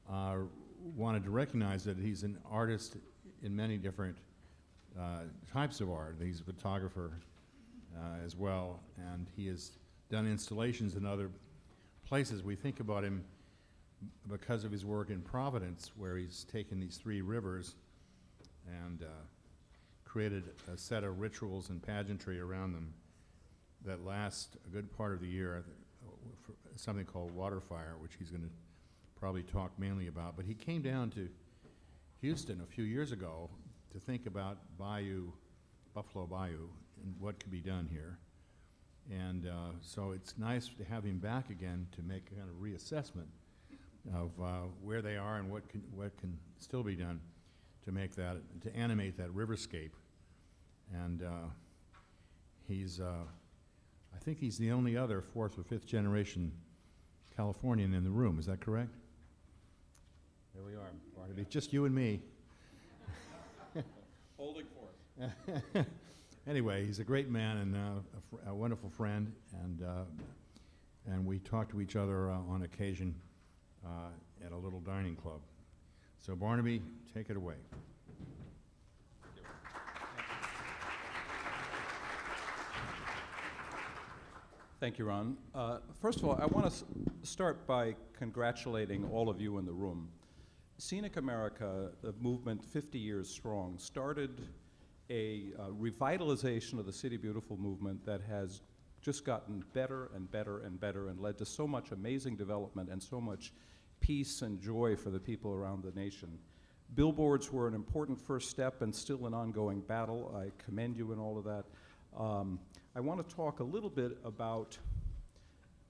wanted to recognize that he's an artist in many different types of art. He's a photographer as well, and he has done installations in other places. We think about him because of his work in Providence, where he's taken these three rivers and created a set of rituals and pageantry around them that last a good part of the year, for something called water fire, which he's going to probably talk mainly about. But he came down to Houston a few years ago to think about Buffalo Bayou, and what could be done here. And so it's nice to have him back again to make a kind of reassessment of where they are and what can still be done to make that, to animate that riverscape. And he's, I think he's the only other fourth or fifth generation Californian in the room. Is that correct? There we are, Barnaby. Just you and me. Holding forth. Anyway, he's a great man and a wonderful friend, and we talk to each other on occasion at a little dining club. So Barnaby, take it away. Thank you, Ron. First of all, I want to start by congratulating all of you in the room. Scenic America, the movement 50 years strong, started a revitalization of the City Beautiful movement that has just gotten better and better and better and led to so much amazing development and so much peace and joy for the people around the nation. Billboards were an important first step and still an ongoing battle. I commend you in all of that. I want to talk a little bit about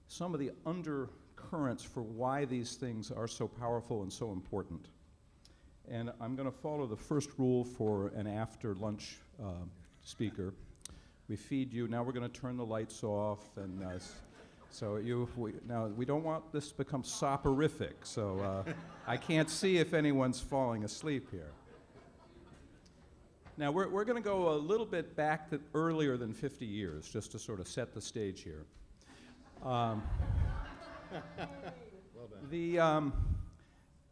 some of the undercurrents for why these things are so powerful and so important. And I'm going to follow the first rule for an after-lunch speaker. We feed you. Now we're going to turn the lights off. And now we don't want this to become soporific, so I can't see if anyone's falling asleep here. Now we're going to go a little bit back earlier than 50 years, just to sort of set the stage here. Well done.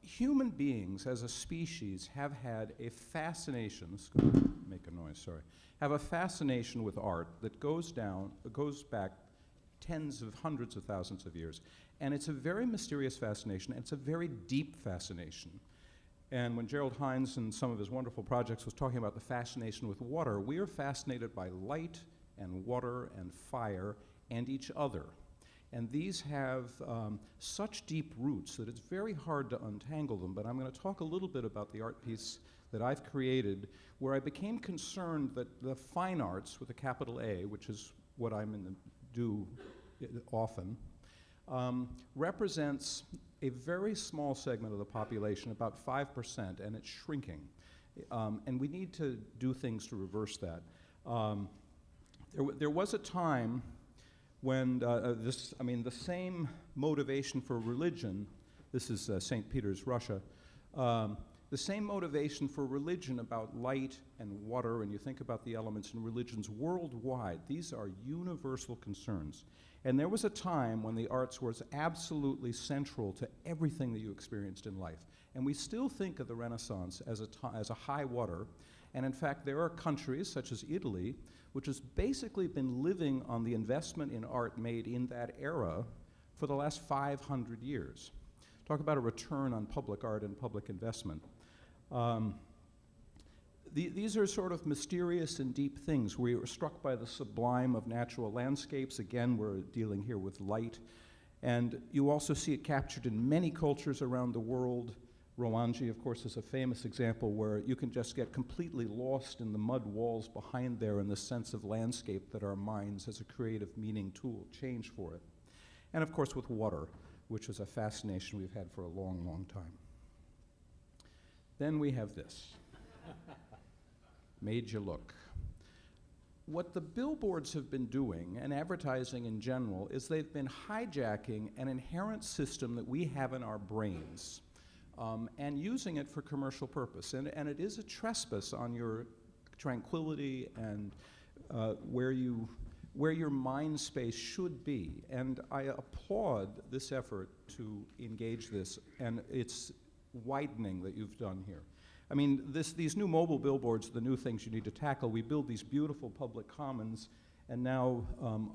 Human beings as a species have had a fascination, this is going to make a noise, sorry, have a fascination with art that goes back tens of hundreds of thousands of years. And it's a very mysterious fascination, and it's a very deep fascination. And when Gerald Hines in some of his wonderful projects was talking about the fascination with water, we are fascinated by light and water and fire and each other. And these have such deep roots that it's very hard to untangle them. But I'm going to talk a little bit about the art piece that I've created, where I became concerned that the fine arts, with a capital A, which is what do often, represents a very small segment of the population, about 5%, and it's shrinking. And we need to do things to reverse that. There was a time when the same motivation for religion, this is St. Peter's, Russia, the same motivation for religion about light and water, and you think about the elements in religions worldwide, these are universal concerns. And there was a time when the arts was absolutely central to everything that you experienced in life. And we still think of the Renaissance as a high water. And in fact, there are countries, such as Italy, which has basically been living on the investment in art made in that era for the last 500 years. Talk about a return on public art and public investment. These are sort of mysterious and deep things. We were struck by the sublime of natural landscapes. Again, we're dealing here with light. And you also see it captured in many cultures around the world. Romanji, of course, is a famous example where you can just get completely lost in the mud walls behind there and the sense of landscape that our minds as a creative meaning tool change for it. And of course with water, which is a fascination we've had for a long, long time. Then we have this. Made you look. What the billboards have been doing, and advertising in general, is they've been hijacking an inherent system that we have in our brains and using it for commercial purpose. And it is a trespass on your tranquility and where your mind space should be. And I applaud this effort to engage this, and it's widening that you've done here. I mean, these new mobile billboards are the new things you need to tackle. We build these beautiful public commons, and now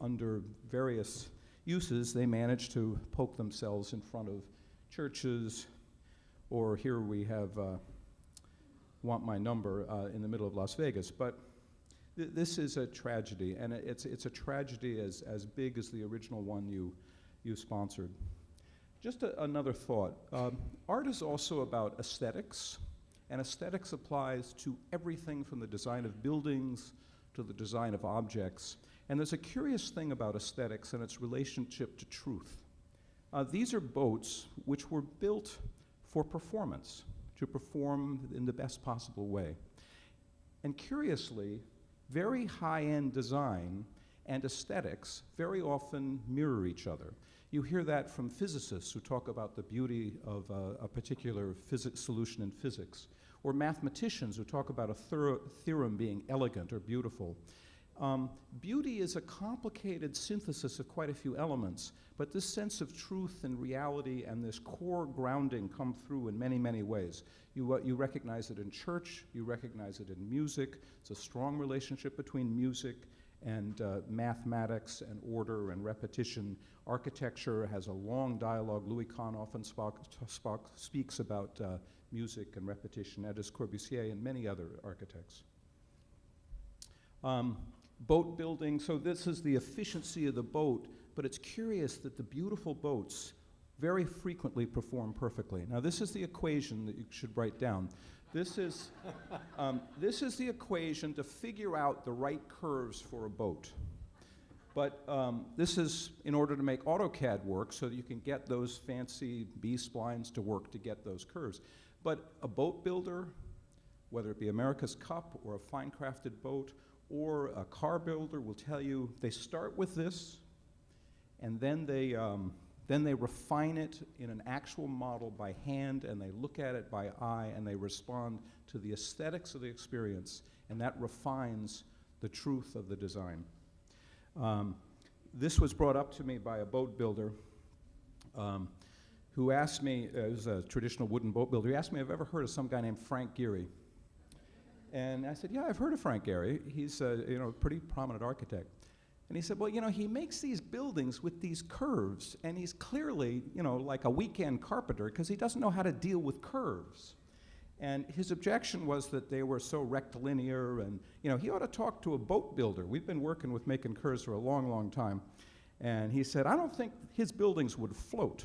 under various uses, they manage to poke themselves in front of churches, or here we have Want My Number in the middle of Las Vegas. But this is a tragedy, and it's a tragedy as big as the original one you sponsored. Just another thought. Art is also about aesthetics, and aesthetics applies to everything from the design of buildings to the design of objects. And there's a curious thing about aesthetics and its relationship to truth. These are boats which were built for performance, to perform in the best possible way. And curiously, very high-end design and aesthetics very often mirror each other. You hear that from physicists who talk about the beauty of a particular solution in physics, or mathematicians who talk about a theorem being elegant or beautiful. Beauty is a complicated synthesis of quite a few elements, but this sense of truth and reality and this core grounding come through in many, many ways. You recognize it in church, you recognize it in music. It's a strong relationship between music and mathematics and order and repetition. Architecture has a long dialogue. Louis Kahn often speaks about music and repetition, as does Corbusier and many other architects. Boat building, so this is the efficiency of the boat, but it's curious that the beautiful boats very frequently perform perfectly. Now this is the equation that you should write down. This is the equation to figure out the right curves for a boat. But this is in order to make AutoCAD work so that you can get those fancy B-splines to work to get those curves. But a boat builder, whether it be America's Cup or a fine-crafted boat or a car builder, will tell you they start with this, and then they refine it in an actual model by hand, and they look at it by eye, and they respond to the aesthetics of the experience, and that refines the truth of the design. This was brought up to me by a boat builder who asked me, it was a traditional wooden boat builder, he asked me if I've ever heard of some guy named Frank Gehry. And I said, yeah, I've heard of Frank Gehry. He's a pretty prominent architect. And he said, well, he makes these buildings with these curves, and he's clearly, like a weekend carpenter, because he doesn't know how to deal with curves. And his objection was that they were so rectilinear, and he ought to talk to a boat builder. We've been working with making curves for a long, long time. And he said, I don't think his buildings would float.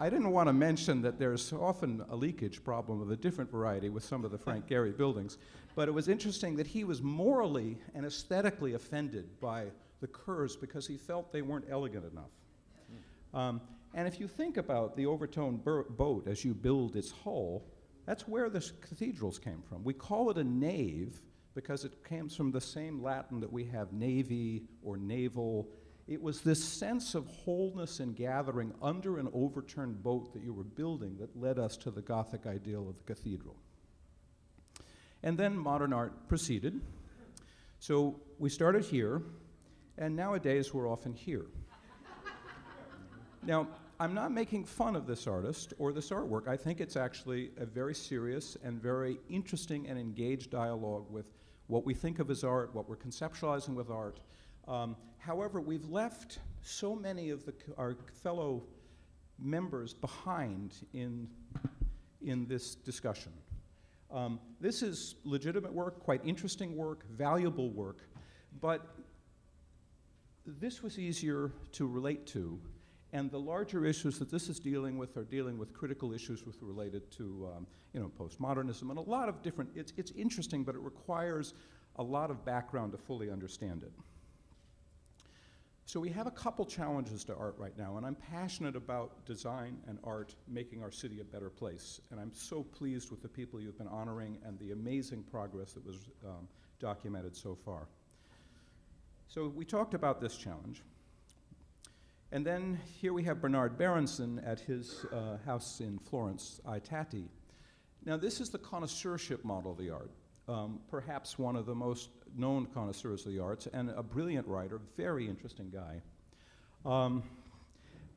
I didn't want to mention that there's often a leakage problem of a different variety with some of the Frank Gehry buildings, but it was interesting that he was morally and aesthetically offended by the curves because he felt they weren't elegant enough. And if you think about the overtone boat as you build its hull, that's where the cathedrals came from. We call it a nave because it comes from the same Latin that we have navy or naval. It was this sense of wholeness and gathering under an overturned boat that you were building that led us to the Gothic ideal of the cathedral. And then modern art proceeded. So we started here, and nowadays we're often here. Now, I'm not making fun of this artist or this artwork. I think it's actually a very serious and very interesting and engaged dialogue with what we think of as art, what we're conceptualizing with art. However, we've left so many of our fellow members behind in this discussion. This is legitimate work, quite interesting work, valuable work, but this was easier to relate to, and the larger issues that this is dealing with are dealing with critical issues related to postmodernism and a lot of different, it's interesting, but it requires a lot of background to fully understand it. So we have a couple challenges to art right now, and I'm passionate about design and art making our city a better place. And I'm so pleased with the people you've been honoring and the amazing progress that was documented so far. So we talked about this challenge. And then here we have Bernard Berenson at his house in Florence, I Tatti. Now this is the connoisseurship model of the art. Perhaps one of the most known connoisseurs of the arts and a brilliant writer, very interesting guy.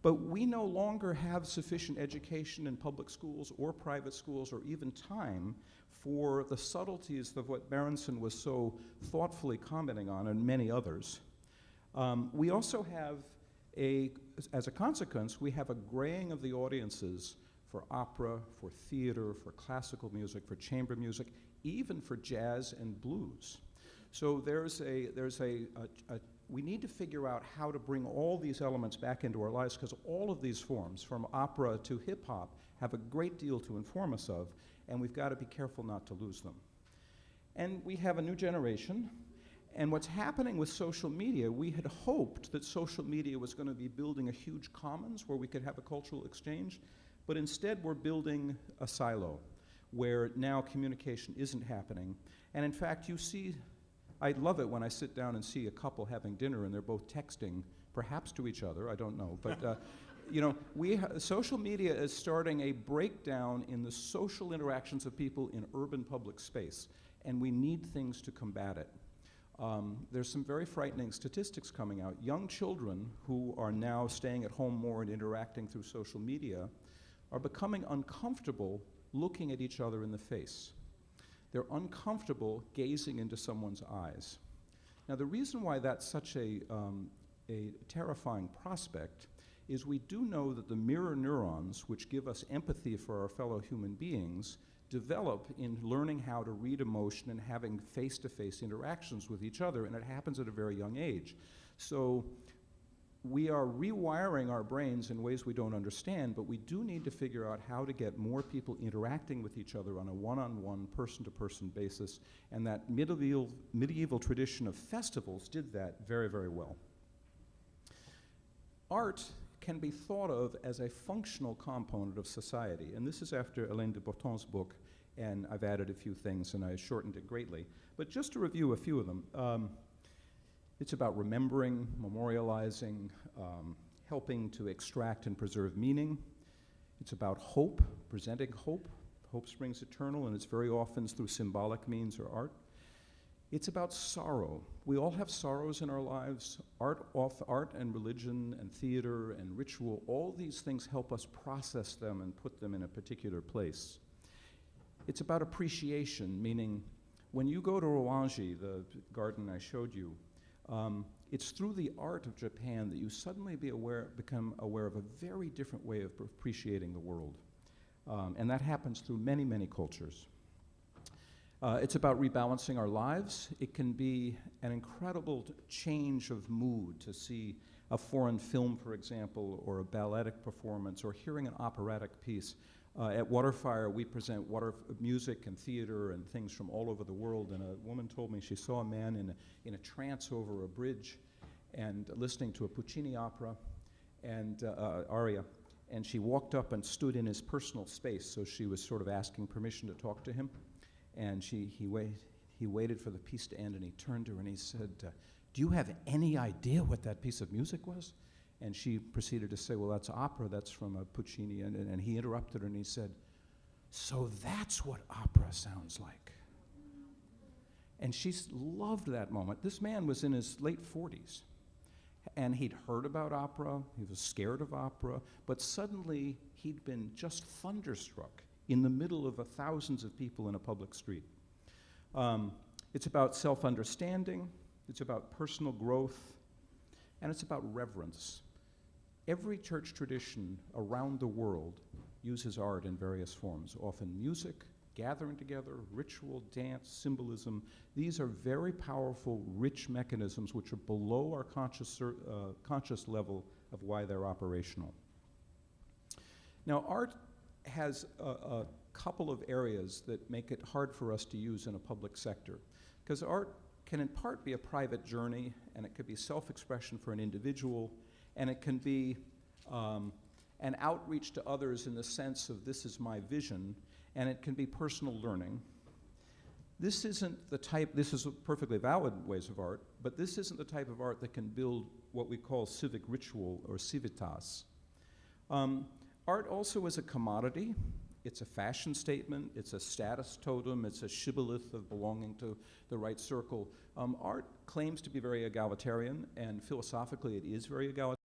But we no longer have sufficient education in public schools or private schools or even time for the subtleties of what Berenson was so thoughtfully commenting on, and many others. We also have as a consequence, we have a graying of the audiences for opera, for theater, for classical music, for chamber music, even for jazz and blues. So we need to figure out how to bring all these elements back into our lives, because all of these forms, from opera to hip hop, have a great deal to inform us of, and we've got to be careful not to lose them. And we have a new generation, and what's happening with social media, we had hoped that social media was going to be building a huge commons where we could have a cultural exchange, but instead we're building a silo where now communication isn't happening. And in fact, you see, I love it when I sit down and see a couple having dinner and they're both texting, perhaps to each other, I don't know, but you know, social media is starting a breakdown in the social interactions of people in urban public space, and we need things to combat it. There's some very frightening statistics coming out. Young children who are now staying at home more and interacting through social media are becoming uncomfortable looking at each other in the face. They're uncomfortable gazing into someone's eyes. Now, the reason why that's such a terrifying prospect is we do know that the mirror neurons, which give us empathy for our fellow human beings, develop in learning how to read emotion and having face-to-face interactions with each other, and it happens at a very young age. So we are rewiring our brains in ways we don't understand, but we do need to figure out how to get more people interacting with each other on a one-on-one, person-to-person basis, and that medieval tradition of festivals did that very, very well. Art can be thought of as a functional component of society, and this is after Hélène de Botton's book, and I've added a few things and I shortened it greatly. But just to review a few of them, it's about remembering, memorializing, helping to extract and preserve meaning. It's about hope, presenting hope. Hope springs eternal, and it's very often through symbolic means or art. It's about sorrow. We all have sorrows in our lives. Art and religion and theater and ritual, all these things help us process them and put them in a particular place. It's about appreciation, meaning when you go to Rowangi, the garden I showed you, it's through the art of Japan that you suddenly become aware of a very different way of appreciating the world. And that happens through many, many cultures. It's about rebalancing our lives. It can be an incredible change of mood to see a foreign film, for example, or a balletic performance, or hearing an operatic piece. At Waterfire, we present music and theater and things from all over the world, and a woman told me she saw a man in a trance over a bridge and listening to a Puccini opera and aria, and she walked up and stood in his personal space, so she was sort of asking permission to talk to him. And he waited for the piece to end, and he turned to her and he said, do you have any idea what that piece of music was? And she proceeded to say, well, that's opera, that's from a Puccini. And he interrupted her and he said, so that's what opera sounds like. And she loved that moment. This man was in his late 40s, and he'd heard about opera, he was scared of opera, but suddenly he'd been just thunderstruck in the middle of thousands of people in a public street. It's about self-understanding, it's about personal growth, and it's about reverence. Every church tradition around the world uses art in various forms, often music, gathering together, ritual, dance, symbolism. These are very powerful, rich mechanisms which are below our conscious level of why they're operational. Now, art has a couple of areas that make it hard for us to use in a public sector, because art can in part be a private journey, and it could be self-expression for an individual, and it can be an outreach to others in the sense of this is my vision, and it can be personal learning. This isn't the type, this is perfectly valid ways of art, but this isn't the type of art that can build what we call civic ritual or civitas. Art also is a commodity. It's a fashion statement. It's a status totem. It's a shibboleth of belonging to the right circle. Art claims to be very egalitarian, and philosophically it is very egalitarian.